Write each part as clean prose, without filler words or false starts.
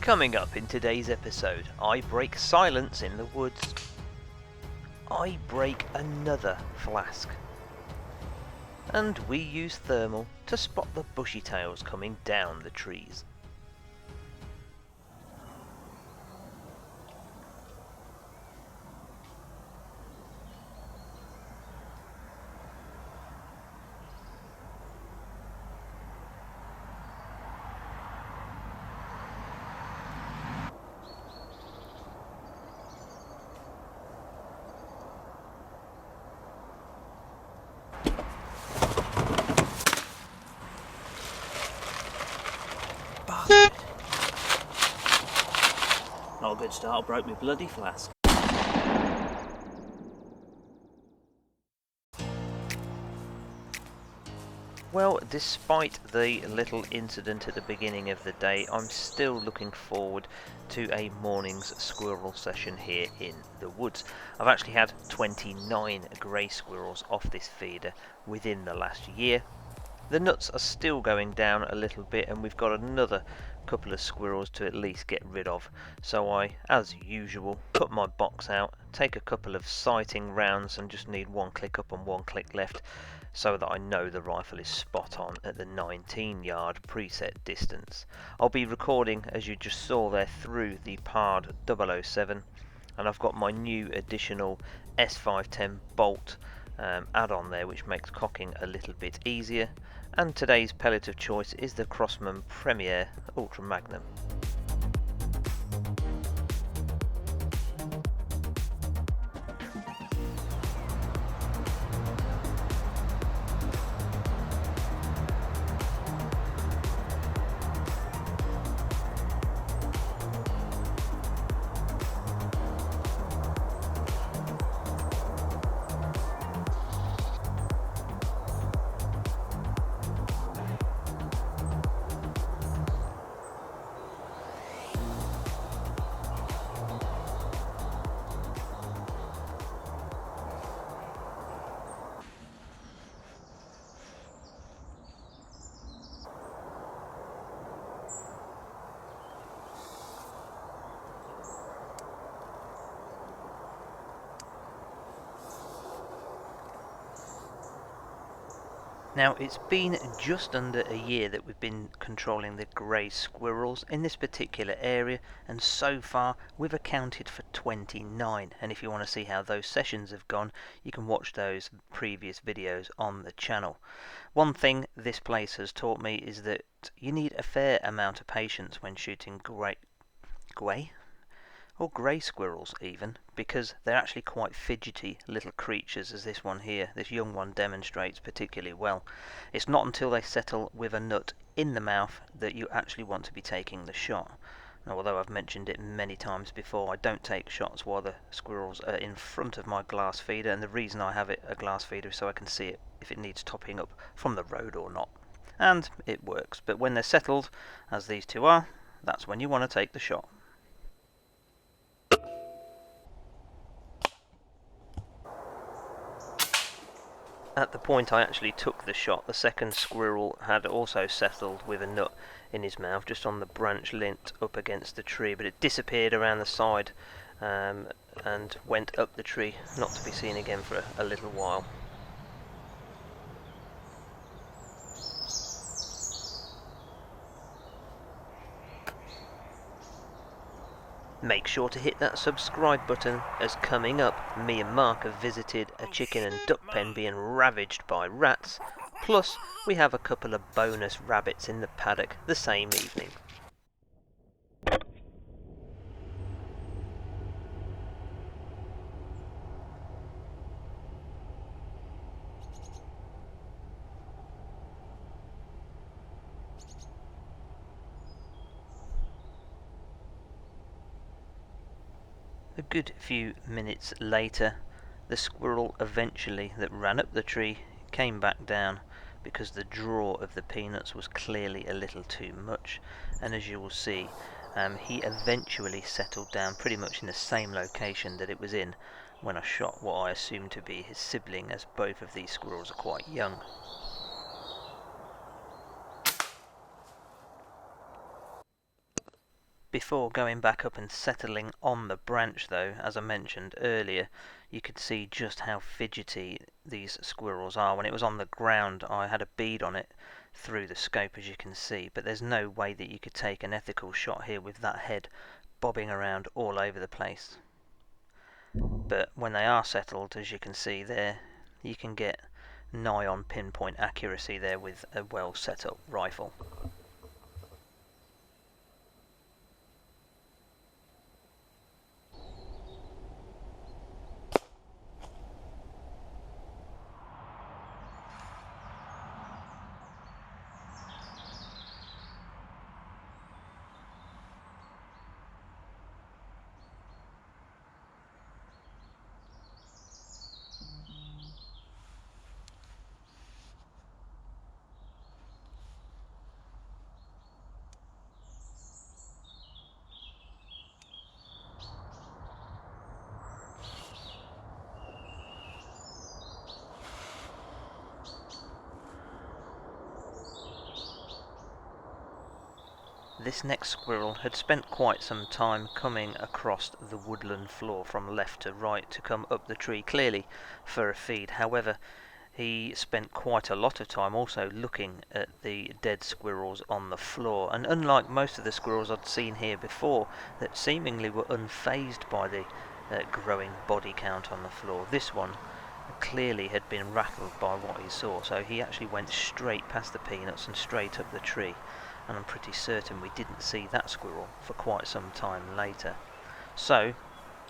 Coming up in today's episode, I break silence in the woods. I break another flask. And we use thermal to spot the bushy tails coming down the trees. Not a good start, I broke my bloody flask. Well, despite the little incident at the beginning of the day, I'm still looking forward to a morning's squirrel session here in the woods. I've actually had 29 grey squirrels off this feeder within the last year. The nuts are still going down a little bit, and we've got another couple of squirrels to at least get rid of. So I, as usual, put my box out, take a couple of sighting rounds and just need one click up and one click left so that I know the rifle is spot on at the 19-yard preset distance. I'll be recording, as you just saw there, through the PARD 007, and I've got my new additional S510 bolt add-on there, which makes cocking a little bit easier. And today's pellet of choice is the Crossman Premire Ultra Magnum. Now, it's been just under a year that we've been controlling the grey squirrels in this particular area, and so far we've accounted for 29. And if you want to see how those sessions have gone, you can watch those previous videos on the channel. One thing this place has taught me is that you need a fair amount of patience when shooting grey squirrels even, because they're actually quite fidgety little creatures, as this one here, this young one, demonstrates particularly well. It's not until they settle with a nut in the mouth that you actually want to be taking the shot. Now, although I've mentioned it many times before, I don't take shots while the squirrels are in front of my glass feeder, and the reason I have it a glass feeder is so I can see it if it needs topping up from the road or not. And it works, but when they're settled, as these two are, that's when you want to take the shot. At the point I actually took the shot, the second squirrel had also settled with a nut in his mouth just on the branch lint up against the tree, but it disappeared around the side and went up the tree, not to be seen again for a little while. Make sure to hit that subscribe button, as coming up, me and Mark have visited a chicken and duck pen being ravaged by rats, plus we have a couple of bonus rabbits in the paddock the same evening. A good few minutes later, the squirrel eventually that ran up the tree came back down, because the draw of the peanuts was clearly a little too much, and as you will see, he eventually settled down pretty much in the same location that it was in when I shot what I assumed to be his sibling, as both of these squirrels are quite young. Before going back up and settling on the branch though, as I mentioned earlier, you could see just how fidgety these squirrels are. When it was on the ground, I had a bead on it through the scope, as you can see, but there's no way that you could take an ethical shot here with that head bobbing around all over the place. But when they are settled, as you can see there, you can get nigh on pinpoint accuracy there with a well set up rifle. This next squirrel had spent quite some time coming across the woodland floor from left to right to come up the tree, clearly for a feed. However, he spent quite a lot of time also looking at the dead squirrels on the floor, and unlike most of the squirrels I'd seen here before that seemingly were unfazed by the growing body count on the floor, this one clearly had been rattled by what he saw, so he actually went straight past the peanuts and straight up the tree, and I'm pretty certain we didn't see that squirrel for quite some time later. So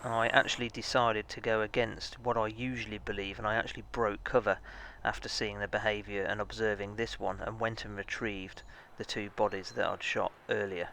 I actually decided to go against what I usually believe, and I actually broke cover after seeing the behaviour and observing this one, and went and retrieved the two bodies that I'd shot earlier.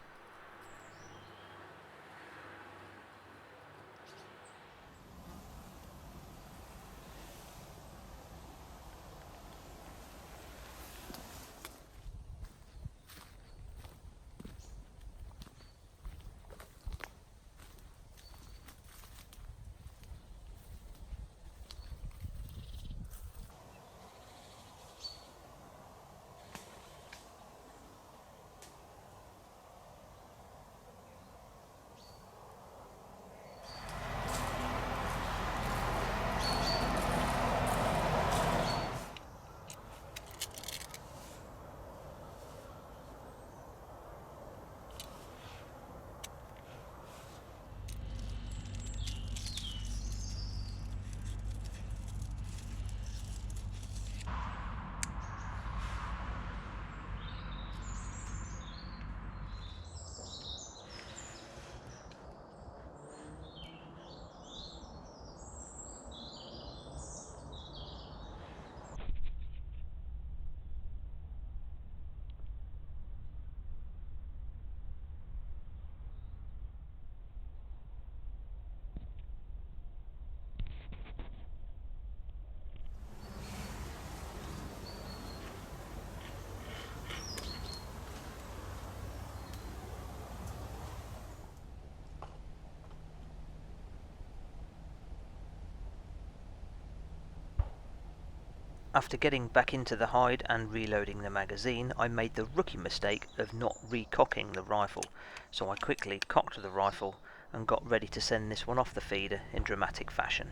After getting back into the hide and reloading the magazine, I made the rookie mistake of not recocking the rifle, so I quickly cocked the rifle and got ready to send this one off the feeder in dramatic fashion.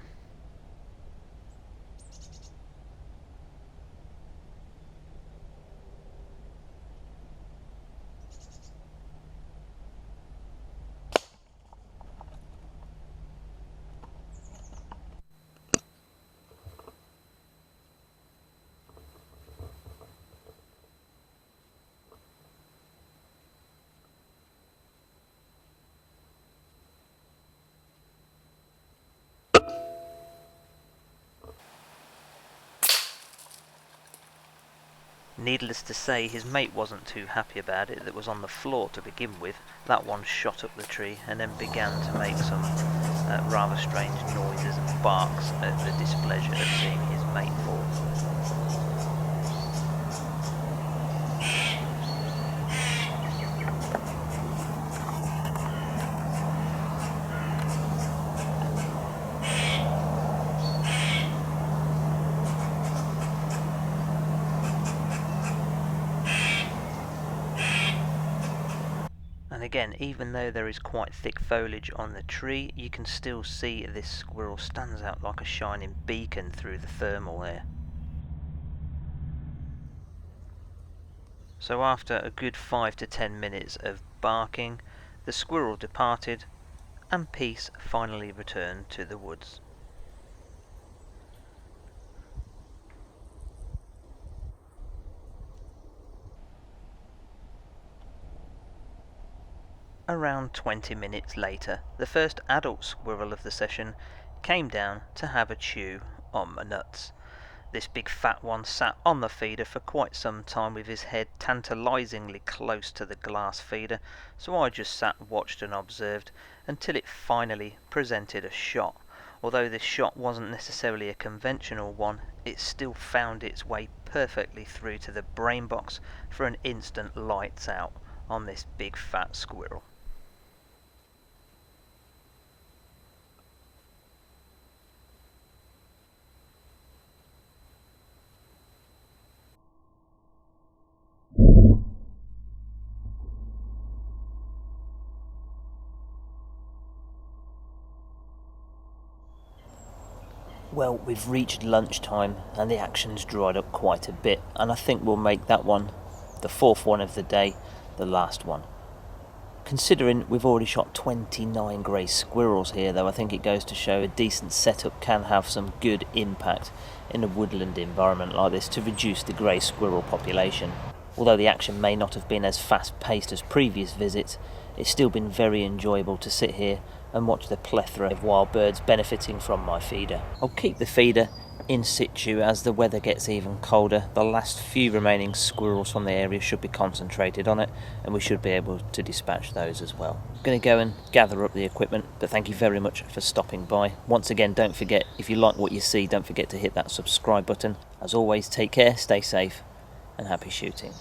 Needless to say, his mate wasn't too happy about it. That was on the floor to begin with. That one shot up the tree and then began to make some rather strange noises and barks at the displeasure of seeing his mate fall. And again, even though there is quite thick foliage on the tree, you can still see this squirrel stands out like a shining beacon through the thermal air. So after a good 5 to 10 minutes of barking, the squirrel departed and peace finally returned to the woods. Around 20 minutes later, the first adult squirrel of the session came down to have a chew on my nuts. This big fat one sat on the feeder for quite some time with his head tantalisingly close to the glass feeder, so I just sat, watched and observed until it finally presented a shot. Although this shot wasn't necessarily a conventional one, it still found its way perfectly through to the brain box for an instant lights out on this big fat squirrel. Well, we've reached lunchtime and the action's dried up quite a bit, and I think we'll make that one, the fourth one of the day, the last one. Considering we've already shot 29 grey squirrels here, though, I think it goes to show a decent setup can have some good impact in a woodland environment like this to reduce the grey squirrel population. Although the action may not have been as fast-paced as previous visits, it's still been very enjoyable to sit here and watch the plethora of wild birds benefiting from my feeder. I'll keep the feeder in situ as the weather gets even colder. The last few remaining squirrels from the area should be concentrated on it, and we should be able to dispatch those as well. I'm going to go and gather up the equipment, but thank you very much for stopping by. Once again, don't forget, if you like what you see, don't forget to hit that subscribe button. As always, take care, stay safe, and happy shooting.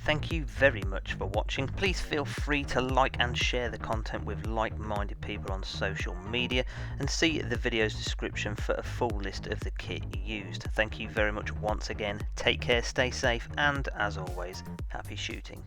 Thank you very much for watching. Please feel free to like and share the content with like-minded people on social media, and see the video's description for a full list of the kit used. Thank you very much once again. Take care, stay safe, and as always, happy shooting.